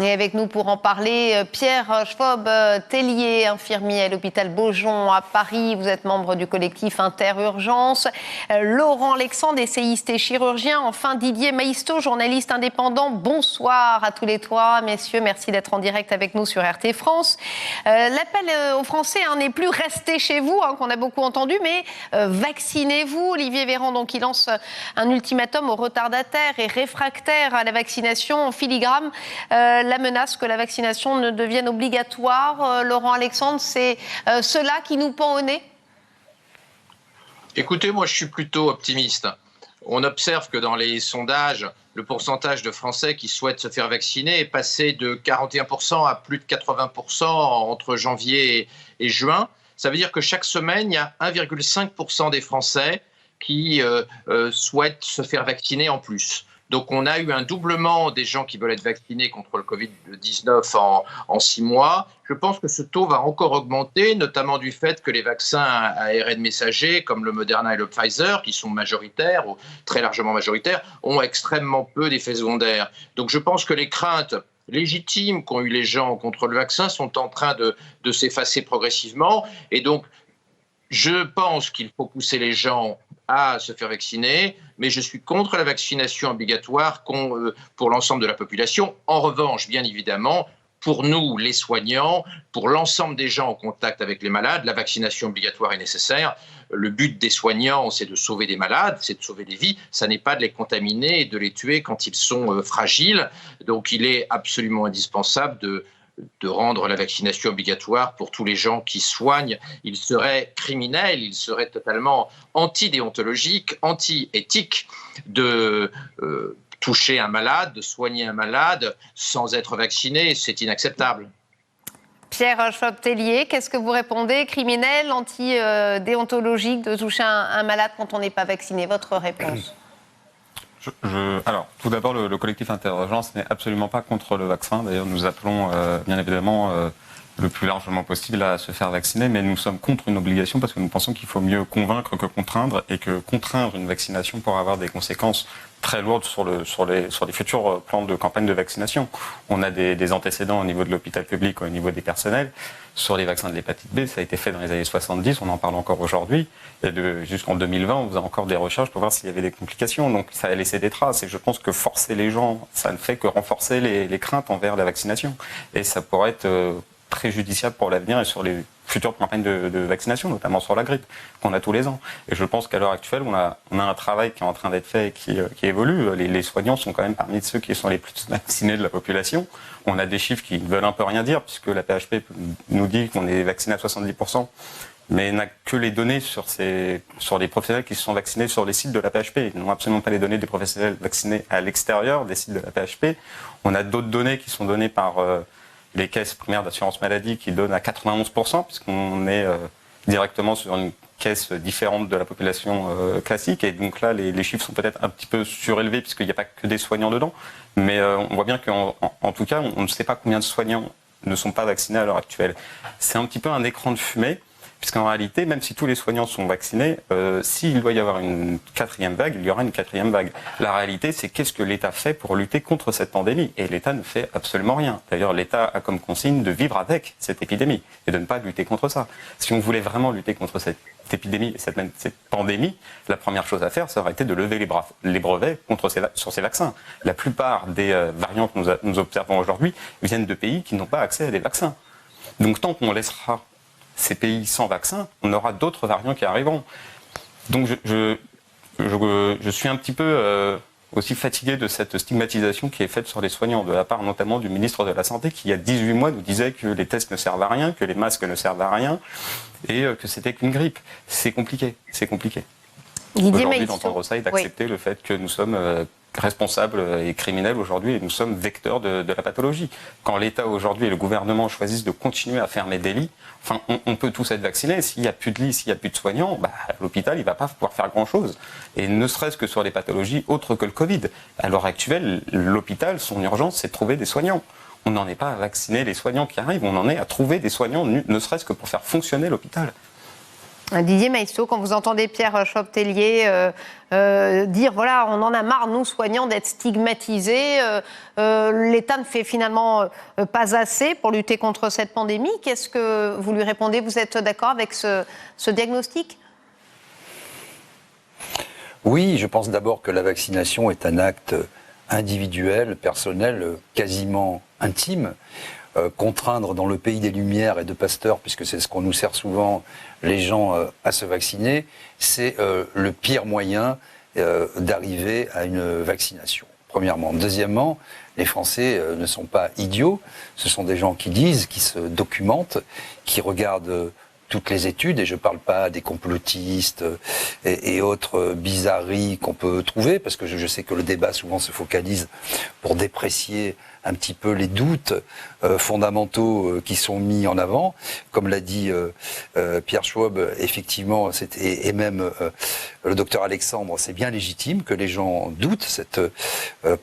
Et avec nous pour en parler, Pierre Schwab-Tellier, infirmier à l'hôpital Beaujon à Paris. Vous êtes membre du collectif Interurgence. Laurent Alexandre, essayiste et chirurgien. Enfin, Didier Maisto, journaliste indépendant. Bonsoir à tous les trois, messieurs. Merci d'être en direct avec nous sur RT France. L'appel aux Français n'est plus restez chez vous, qu'on a beaucoup entendu, mais vaccinez-vous. Olivier Véran, donc, il lance un ultimatum aux retardataires et réfractaires à la vaccination en filigrane. La menace que la vaccination ne devienne obligatoire. Laurent Alexandre, c'est cela qui nous pend au nez? Écoutez, moi je suis plutôt optimiste. On observe que dans les sondages, le pourcentage de Français qui souhaitent se faire vacciner est passé de 41% à plus de 80% entre janvier et juin. Ça veut dire que chaque semaine, il y a 1,5% des Français qui souhaitent se faire vacciner en plus. Donc on a eu un doublement des gens qui veulent être vaccinés contre le Covid-19 en 6 mois. Je pense que ce taux va encore augmenter, notamment du fait que les vaccins à ARN messager, comme le Moderna et le Pfizer, qui sont majoritaires, ou très largement majoritaires, ont extrêmement peu d'effets secondaires. Donc je pense que les craintes légitimes qu'ont eu les gens contre le vaccin sont en train de s'effacer progressivement. Et donc, je pense qu'il faut pousser les gens à se faire vacciner, mais je suis contre la vaccination obligatoire pour l'ensemble de la population. En revanche, bien évidemment, pour nous, les soignants, pour l'ensemble des gens en contact avec les malades, la vaccination obligatoire est nécessaire. Le but des soignants, c'est de sauver des malades, c'est de sauver des vies. Ça n'est pas de les contaminer et de les tuer quand ils sont fragiles. Donc, il est absolument indispensable de rendre la vaccination obligatoire pour tous les gens qui soignent. Il serait criminel, il serait totalement antidéontologique, anti-éthique de toucher un malade, de soigner un malade sans être vacciné. C'est inacceptable. Pierre Schwab-Tellier, qu'est-ce que vous répondez? Criminel, anti-déontologique de toucher un malade quand on n'est pas vacciné? Votre réponse? Alors, tout d'abord, le collectif Interurgence n'est absolument pas contre le vaccin. D'ailleurs, nous appelons bien évidemment le plus largement possible à se faire vacciner, mais nous sommes contre une obligation parce que nous pensons qu'il faut mieux convaincre que contraindre, et que contraindre une vaccination pourrait avoir des conséquences très lourdes sur les futurs plans de campagne de vaccination. On a des antécédents au niveau de l'hôpital public, au niveau des personnels. Sur les vaccins de l'hépatite B, ça a été fait dans les années 70, on en parle encore aujourd'hui. Et jusqu'en 2020, on faisait encore des recherches pour voir s'il y avait des complications. Donc ça a laissé des traces. Et je pense que forcer les gens, ça ne fait que renforcer les craintes envers la vaccination. Et ça pourrait être préjudiciable pour l'avenir et sur les futures campagnes de vaccination, notamment sur la grippe, qu'on a tous les ans. Et je pense qu'à l'heure actuelle, on a un travail qui est en train d'être fait et qui évolue. Les soignants sont quand même parmi ceux qui sont les plus vaccinés de la population. On a des chiffres qui ne veulent un peu rien dire, puisque la PHP nous dit qu'on est vacciné à 70%, mais n'a que les données sur les professionnels qui se sont vaccinés sur les sites de la PHP. Ils n'ont absolument pas les données des professionnels vaccinés à l'extérieur des sites de la PHP. On a d'autres données qui sont données par les caisses primaires d'assurance maladie qui donnent à 91%, puisqu'on est directement sur une caisse différente de la population classique. Et donc là, les chiffres sont peut-être un petit peu surélevés, puisqu'il n'y a pas que des soignants dedans. Mais on voit bien qu'en tout cas, on ne sait pas combien de soignants ne sont pas vaccinés à l'heure actuelle. C'est un petit peu un écran de fumée, puisqu'en réalité, même si tous les soignants sont vaccinés, s'il doit y avoir une quatrième vague, il y aura une quatrième vague. La réalité, c'est qu'est-ce que l'État fait pour lutter contre cette pandémie? Et l'État ne fait absolument rien. D'ailleurs, l'État a comme consigne de vivre avec cette épidémie et de ne pas lutter contre ça. Si on voulait vraiment lutter contre cette épidémie, cette pandémie, la première chose à faire, ça aurait été de lever les brevets sur ces vaccins. La plupart des variants que nous observons aujourd'hui viennent de pays qui n'ont pas accès à des vaccins. Donc tant qu'on laissera ces pays sans vaccin, on aura d'autres variants qui arriveront. Donc je suis un petit peu aussi fatigué de cette stigmatisation qui est faite sur les soignants, de la part notamment du ministre de la Santé qui, il y a 18 mois, nous disait que les tests ne servent à rien, que les masques ne servent à rien, et que c'était qu'une grippe. C'est compliqué, c'est compliqué. Aujourd'hui, d'entendre ça et d'accepter le fait que nous sommes responsables et criminels aujourd'hui, et nous sommes vecteurs de la pathologie. Quand l'État aujourd'hui et le gouvernement choisissent de continuer à fermer des lits, enfin, on peut tous être vaccinés. S'il n'y a plus de lits, s'il n'y a plus de soignants, l'hôpital, il ne va pas pouvoir faire grand-chose. Et ne serait-ce que sur les pathologies autres que le Covid. À l'heure actuelle, l'hôpital, son urgence, c'est de trouver des soignants. On n'en est pas à vacciner les soignants qui arrivent, on en est à trouver des soignants, ne serait-ce que pour faire fonctionner l'hôpital. Didier Maistre, quand vous entendez Pierre Schwab-Tellier dire voilà, on en a marre, nous soignants, d'être stigmatisés, l'État ne fait finalement pas assez pour lutter contre cette pandémie. Qu'est-ce que vous lui répondez? Vous êtes d'accord avec ce diagnostic? Oui, je pense d'abord que la vaccination est un acte individuel, personnel, quasiment intime. Contraindre dans le pays des Lumières et de Pasteur, puisque c'est ce qu'on nous sert souvent, les gens à se vacciner, c'est le pire moyen d'arriver à une vaccination, premièrement. Deuxièmement, les Français ne sont pas idiots, ce sont des gens qui lisent, qui se documentent, qui regardent toutes les études, et je ne parle pas des complotistes et autres bizarreries qu'on peut trouver, parce que je sais que le débat souvent se focalise pour déprécier un petit peu les doutes fondamentaux qui sont mis en avant. Comme l'a dit Pierre Schwab, effectivement, et même le docteur Alexandre, c'est bien légitime que les gens doutent. Cette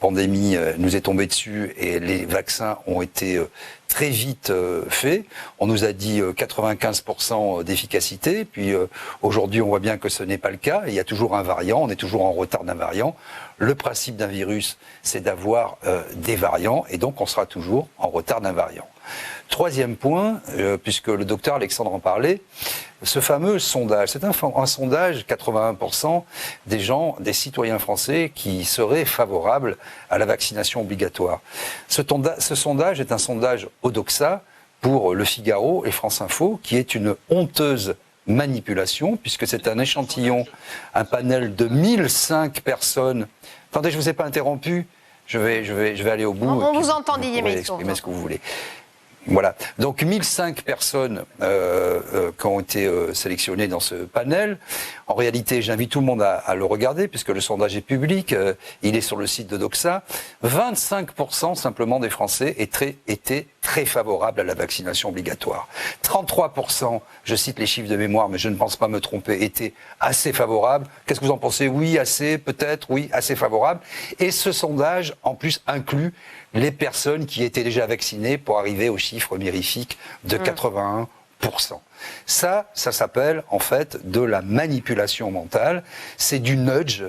pandémie nous est tombée dessus et les vaccins ont été très vite faits. On nous a dit 95% d'efficacité, puis aujourd'hui on voit bien que ce n'est pas le cas. Il y a toujours un variant, on est toujours en retard d'un variant. Le principe d'un virus, c'est d'avoir des variants, et donc on sera toujours en retard d'un variant. Troisième point, puisque le docteur Alexandre en parlait, ce fameux sondage, c'est un sondage, 81% des gens, des citoyens français qui seraient favorables à la vaccination obligatoire. Ce sondage est un sondage Odoxa pour Le Figaro et France Info, qui est une honteuse manipulation, puisque c'est un échantillon, un panel de 1005 personnes. Attendez, je ne vous ai pas interrompu, je vais aller au bout. On vous entend, Didier Maistre. Exprimer ce que vous voulez. Voilà. Donc 1005 personnes qui ont été sélectionnées dans ce panel. En réalité, j'invite tout le monde à le regarder, puisque le sondage est public, il est sur le site de Doxa. 25% simplement des Français étaient très favorables à la vaccination obligatoire. 33%, je cite les chiffres de mémoire, mais je ne pense pas me tromper, étaient assez favorables. Qu'est-ce que vous en pensez? Oui, assez, peut-être, oui, assez favorables. Et ce sondage, en plus, inclut les personnes qui étaient déjà vaccinées pour arriver au chiffre mirifique de 81%. Ça s'appelle en fait de la manipulation mentale, c'est du nudge,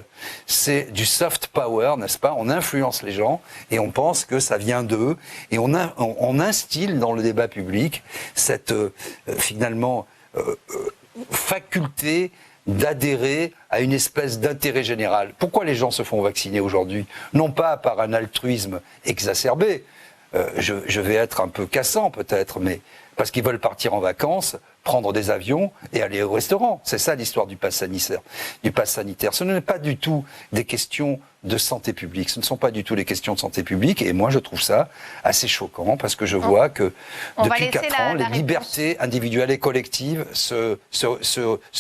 c'est du soft power, n'est-ce pas? On influence les gens et on pense que ça vient d'eux et on instille dans le débat public cette finalement faculté d'adhérer à une espèce d'intérêt général. Pourquoi les gens se font vacciner aujourd'hui? Non pas par un altruisme exacerbé, je vais être un peu cassant peut-être, mais parce qu'ils veulent partir en vacances, prendre des avions et aller au restaurant. C'est ça l'histoire du pass sanitaire. Ce n'est pas du tout des questions de santé publique. Ce ne sont pas du tout les questions de santé publique. Et moi, je trouve ça assez choquant parce que je vois que depuis 4 ans, les libertés individuelles et collectives se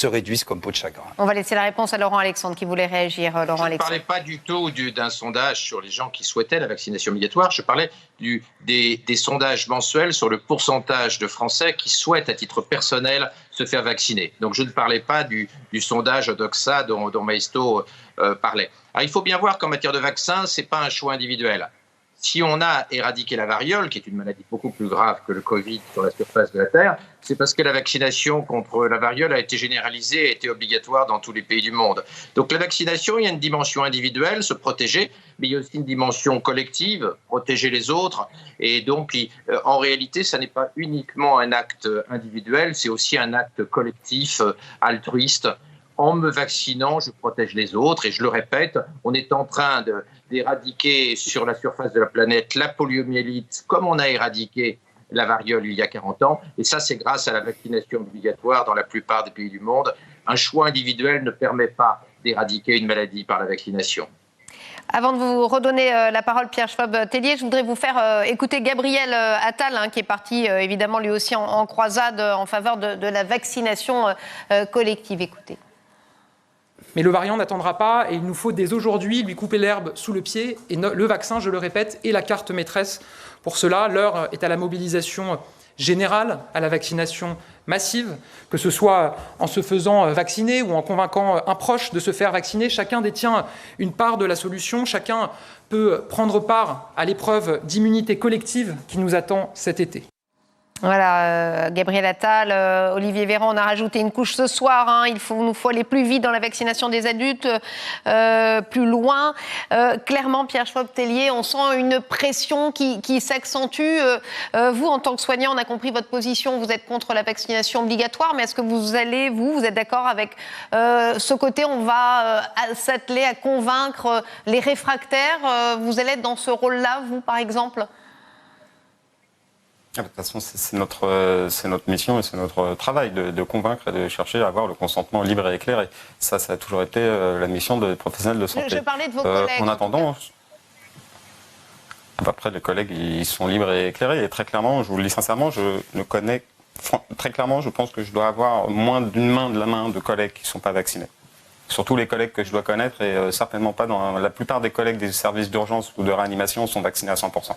réduisent comme peau de chagrin. On va laisser la réponse à Laurent Alexandre qui voulait réagir. Laurent Alexandre. Je ne parlais pas du tout d'un sondage sur les gens qui souhaitaient la vaccination obligatoire. Je parlais des sondages mensuels sur le pourcentage de Français qui souhaitent à titre personnel se faire vacciner. Donc je ne parlais pas du sondage Doxa dont Maistre parlait. Alors il faut bien voir qu'en matière de vaccin, ce n'est pas un choix individuel. Si on a éradiqué la variole, qui est une maladie beaucoup plus grave que le Covid sur la surface de la Terre, c'est parce que la vaccination contre la variole a été généralisée et a été obligatoire dans tous les pays du monde. Donc la vaccination, il y a une dimension individuelle, se protéger, mais il y a aussi une dimension collective, protéger les autres. Et donc, en réalité, ça n'est pas uniquement un acte individuel, c'est aussi un acte collectif, altruiste. En me vaccinant, je protège les autres. Et je le répète, on est en train d'éradiquer sur la surface de la planète la poliomyélite, comme on a éradiqué la variole il y a 40 ans. Et ça, c'est grâce à la vaccination obligatoire dans la plupart des pays du monde. Un choix individuel ne permet pas d'éradiquer une maladie par la vaccination. Avant de vous redonner la parole, Pierre Schwab-Tellier, je voudrais vous faire écouter Gabriel Attal, qui est parti évidemment lui aussi en croisade en faveur de la vaccination collective. Écoutez. Mais le variant n'attendra pas et il nous faut dès aujourd'hui lui couper l'herbe sous le pied. Et le vaccin, je le répète, est la carte maîtresse. Pour cela, l'heure est à la mobilisation générale, à la vaccination massive, que ce soit en se faisant vacciner ou en convainquant un proche de se faire vacciner. Chacun détient une part de la solution, chacun peut prendre part à l'épreuve d'immunité collective qui nous attend cet été. Voilà, Gabriel Attal, Olivier Véran, on a rajouté une couche ce soir. Hein, nous faut aller plus vite dans la vaccination des adultes, plus loin. Clairement, Pierre Schwab-Tellier, on sent une pression qui s'accentue. Vous, en tant que soignant, on a compris votre position. Vous êtes contre la vaccination obligatoire, mais est-ce que vous êtes d'accord avec ce côté, on va s'atteler à convaincre les réfractaires? Vous allez être dans ce rôle-là, vous, par exemple? De toute façon, c'est notre mission et c'est notre travail de convaincre et de chercher à avoir le consentement libre et éclairé. Ça a toujours été la mission des professionnels de santé. Je parlais de vos collègues. En attendant, après les collègues, ils sont libres et éclairés. Et très clairement, je vous le dis sincèrement, très clairement, je pense que je dois avoir moins d'une main de la main de collègues qui ne sont pas vaccinés. Surtout les collègues que je dois connaître et certainement pas dans la plupart des collègues des services d'urgence ou de réanimation sont vaccinés à 100%.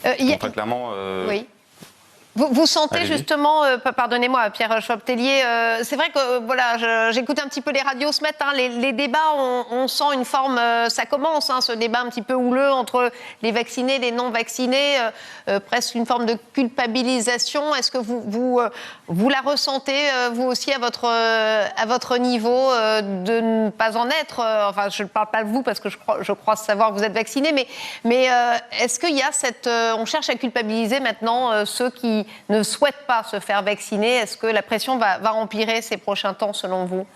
Donc, très clairement. Oui. Vous sentez Allez-y. justement, pardonnez-moi Pierre Schwab-Tellier, c'est vrai que voilà, j'écoute un petit peu les radios ce matin, les débats, on sent une forme, ça commence, hein, ce débat un petit peu houleux entre les vaccinés et les non-vaccinés, presque une forme de culpabilisation. Est-ce que vous la ressentez, vous aussi, à votre niveau, de ne pas en être, enfin je ne parle pas de vous parce que je crois savoir que vous êtes vacciné, mais est-ce qu'il y a on cherche à culpabiliser maintenant ceux qui ne souhaitent pas se faire vacciner? Est-ce que la pression va empirer ces prochains temps, selon vous?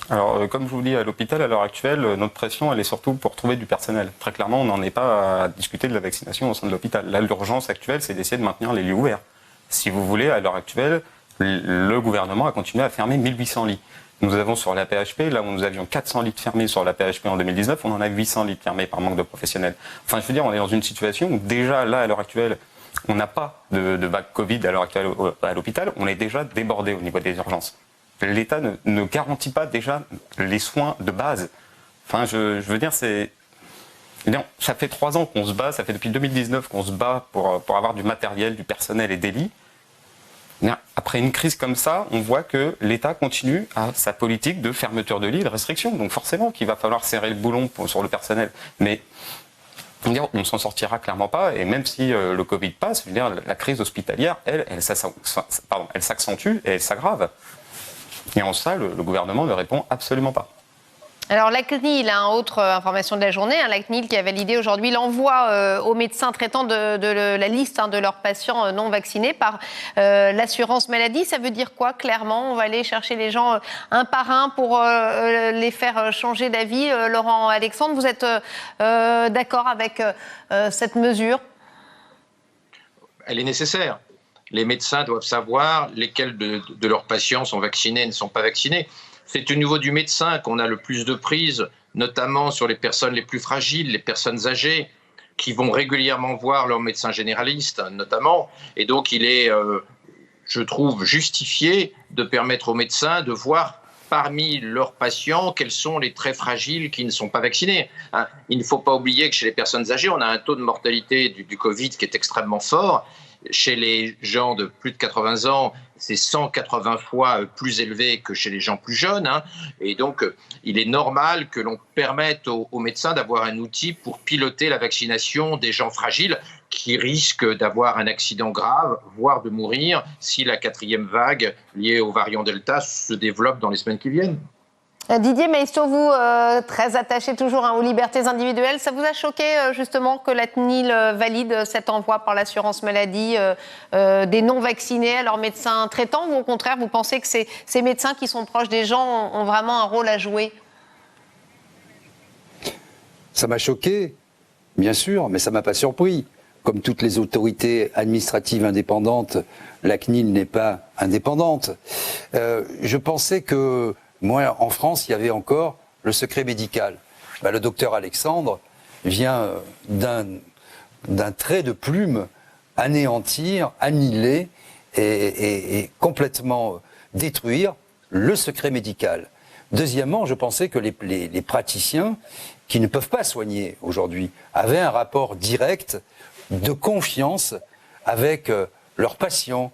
Alors, comme je vous dis, à l'hôpital, à l'heure actuelle, notre pression, elle est surtout pour trouver du personnel. Très clairement, on n'en est pas à discuter de la vaccination au sein de l'hôpital. Là, l'urgence actuelle, c'est d'essayer de maintenir les lits ouverts. Si vous voulez, à l'heure actuelle, le gouvernement a continué à fermer 1800 lits. Nous avons sur la PHP, là où nous avions 400 lits fermés sur la PHP en 2019, on en a 800 lits fermés par manque de professionnels. Enfin, je veux dire, on est dans une situation où déjà, là, à l'heure actuelle, on n'a pas de vague Covid à l'heure actuelle à l'hôpital, on est déjà débordé au niveau des urgences. L'État ne garantit pas déjà les soins de base. Enfin, je veux dire, ça fait 3 ans qu'on se bat, ça fait depuis 2019 qu'on se bat pour avoir du matériel, du personnel et des lits. Après une crise comme ça, on voit que l'État continue à sa politique de fermeture de lits et de restriction. Donc forcément qu'il va falloir serrer le boulon sur le personnel. Mais on ne s'en sortira clairement pas, et même si le Covid passe, je veux dire, la crise hospitalière, elle s'accentue et elle s'aggrave. Et en ça, le gouvernement ne répond absolument pas. Alors la CNIL, autre information de la journée, la CNIL qui a validé aujourd'hui l'envoi aux médecins traitants de la liste de leurs patients non vaccinés par l'assurance maladie. Ça veut dire quoi clairement? On va aller chercher les gens un par un pour les faire changer d'avis. Laurent Alexandre, vous êtes d'accord avec cette mesure? Elle est nécessaire. Les médecins doivent savoir lesquels de leurs patients sont vaccinés et ne sont pas vaccinés. C'est au niveau du médecin qu'on a le plus de prise, notamment sur les personnes les plus fragiles, les personnes âgées, qui vont régulièrement voir leur médecin généraliste, notamment. Et donc, il est, je trouve, justifié de permettre aux médecins de voir parmi leurs patients quels sont les très fragiles qui ne sont pas vaccinés. Il ne faut pas oublier que chez les personnes âgées, on a un taux de mortalité du Covid qui est extrêmement fort. Chez les gens de plus de 80 ans, c'est 180 fois plus élevé que chez les gens plus jeunes. Et donc, il est normal que l'on permette aux médecins d'avoir un outil pour piloter la vaccination des gens fragiles qui risquent d'avoir un accident grave, voire de mourir, si la 4e vague liée au variant Delta se développe dans les semaines qui viennent. Didier Maisto, vous, très attaché toujours aux libertés individuelles, ça vous a choqué justement que la CNIL valide cet envoi par l'assurance maladie des non-vaccinés à leurs médecins traitants, ou au contraire, vous pensez que ces médecins qui sont proches des gens ont vraiment un rôle à jouer? Ça m'a choqué, bien sûr, mais ça ne m'a pas surpris. Comme toutes les autorités administratives indépendantes, la CNIL n'est pas indépendante. Je pensais que moi, en France, il y avait encore le secret médical. Le docteur Alexandre vient d'un trait de plume anéantir, annihiler et complètement détruire le secret médical. Deuxièmement, je pensais que les praticiens qui ne peuvent pas soigner aujourd'hui avaient un rapport direct de confiance avec leurs patients.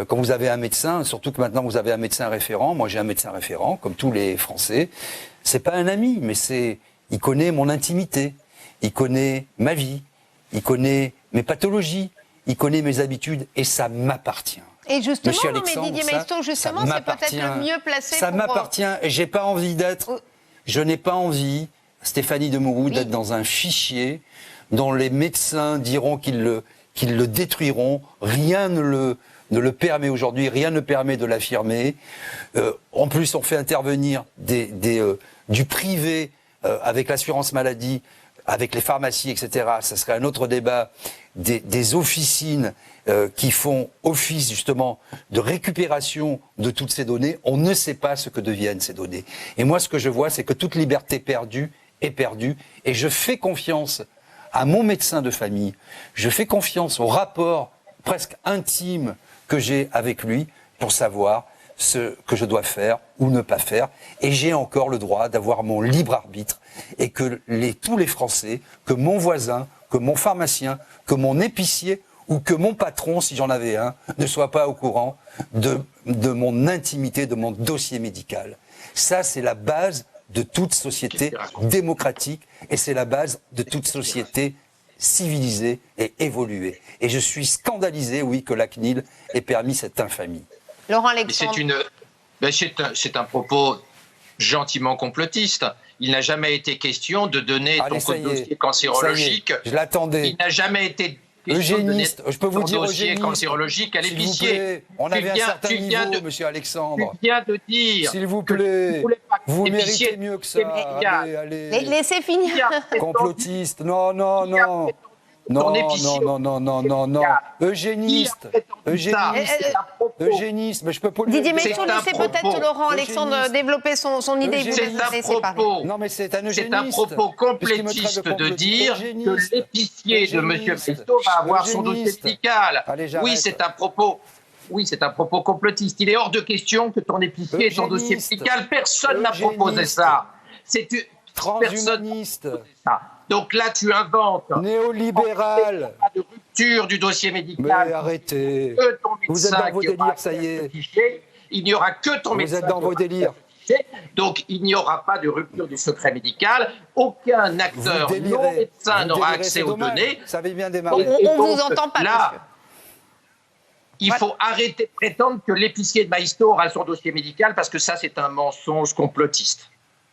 Quand vous avez un médecin, surtout que maintenant vous avez un médecin référent, moi j'ai un médecin référent, comme tous les Français, c'est pas un ami, mais il connaît mon intimité, il connaît ma vie, il connaît mes pathologies, il connaît mes habitudes et ça m'appartient. Et justement, Monsieur non, mais Alexandre, Didier ça Maisto, justement, c'est peut-être le mieux placé Ça pour... m'appartient et j'ai pas envie d'être... Je n'ai pas envie, Stéphanie Demourou, Oui. d'être dans un fichier dont les médecins diront qu'ils le détruiront. Rien ne le permet aujourd'hui, rien ne permet de l'affirmer. En plus, on fait intervenir du privé avec l'assurance maladie, avec les pharmacies, etc. Ça serait un autre débat. Des officines qui font office justement de récupération de toutes ces données. On ne sait pas ce que deviennent ces données. Et moi, ce que je vois, c'est que toute liberté perdue est perdue. Et je fais confiance à mon médecin de famille. Je fais confiance au rapport presque intime que j'ai avec lui pour savoir ce que je dois faire ou ne pas faire. Et j'ai encore le droit d'avoir mon libre arbitre et que tous les Français, que mon voisin, que mon pharmacien, que mon épicier ou que mon patron, si j'en avais un, ne soit pas au courant de mon intimité, de mon dossier médical. Ça, c'est la base de toute société démocratique et c'est la base de toute société civilisée et évoluée. Et je suis scandalisé, oui, que la CNIL ait permis cette infamie. Laurent Alexandre. C'est un propos gentiment complotiste. Il n'a jamais été question de donner Allez, ton ça y est, dossier cancérologique. Je l'attendais. Il n'a jamais été question de donner Eugéniste, je peux vous ton dire dossier eugéniste, cancérologique à s'il vous l'épicier. plaît. On avait un certain niveau, monsieur Alexandre. Tu viens de dire. S'il vous que tu plaît, voulais pas que vous l'épicier méritez mieux que ça. médical. Allez. Laissez finir. Complotiste, non. Non. Eugéniste, mais je peux pas lui Didier dire. Maisto, C'est un laissez propos. peut-être Laurent Alexandre Eugéniste. développer son idée. Vous C'est le un laissez parler. propos. Non, mais c'est un C'est eugéniste. un propos complétiste de dire que l'épicier de M. Maisto va avoir son dossier Eugéniste. médical. Allez, j'arrête. Oui, c'est un propos complotiste. Il est hors de question que ton épicier ait ton dossier Eugéniste. médical. Personne n'a Eugéniste. proposé ça. Personne Transhumaniste, n'a proposé ça. Donc là, tu inventes. néolibéral. Il n'y a pas de rupture du dossier Mais médical. arrêtez. Que ton Vous êtes médecin dans vos qui aura délires, ça y accès à ce est. fichier. Il n'y aura que ton Vous médecin. êtes dans qui vos aura accès à délires. ce fichier. Donc il n'y aura pas de rupture du secret médical. Aucun Vous acteur non délirez. médecin Vous n'aura délirez, accès c'est aux dommage. données. Ça avait bien On démarré. Et ne vous donc, entend pas, là, monsieur. Il faut arrêter de prétendre que l'épicier de Maisto aura son dossier médical parce que ça, c'est un mensonge complotiste.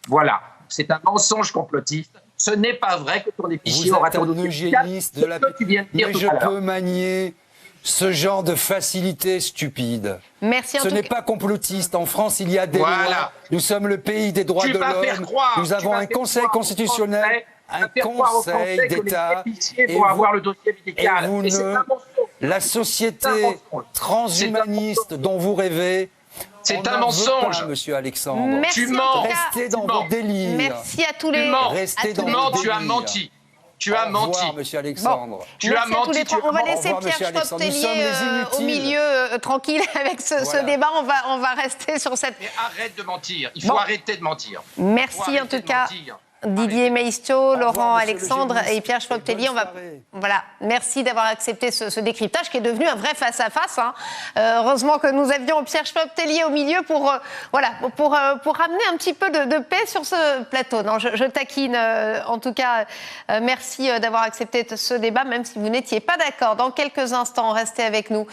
Voilà, c'est un mensonge complotiste. Ce n'est pas vrai que ton épicier Vous aura êtes ton un dossier médical. eugéniste C'est de la... ce que tu viens de dire Mais tout je à l'heure. peux manier ce genre de facilité stupide. Merci en Ce tout n'est cas. pas complotiste. En France, il y a des Voilà. lois. Nous sommes le pays des droits Tu de vas faire l'homme. croire. Nous avons un conseil constitutionnel, un conseil d'État. Et vont avoir le dossier médical. et vous Et c'est ne- un mensonge. La C'est un société mensonge. transhumaniste dont vous rêvez, C'est on un n'en veut mensonge. pas, monsieur Alexandre. Merci Tu en mens. tout cas. Restez dans Tu mens. vos délires. Merci à tous les. Tu mens. Restez à dans tous Tu les- mens, vos tu as délires. menti. Tu as Au menti. revoir, monsieur Alexandre. Tu as Merci à tous menti. les trois. On va tu as laisser Au revoir, Pierre monsieur Alexandre. Nous sommes Schwab-Tellier les au inutiles. milieu tranquille avec ce Voilà. débat. On va rester sur cette. Mais arrête de mentir. Il faut Bon. arrêter de mentir. Merci Faut en arrêter tout de cas. mentir. Didier Maisto, revoir, Laurent monsieur le Alexandre géniste. et Pierre Schwab-Tellier. Bonne soirée. Voilà, merci d'avoir accepté ce décryptage qui est devenu un vrai face-à-face. Hein. Heureusement que nous avions Pierre Schwab-Tellier au milieu pour ramener un petit peu de paix sur ce plateau. Non, je taquine. En tout cas, merci d'avoir accepté ce débat, même si vous n'étiez pas d'accord. Dans quelques instants, restez avec nous.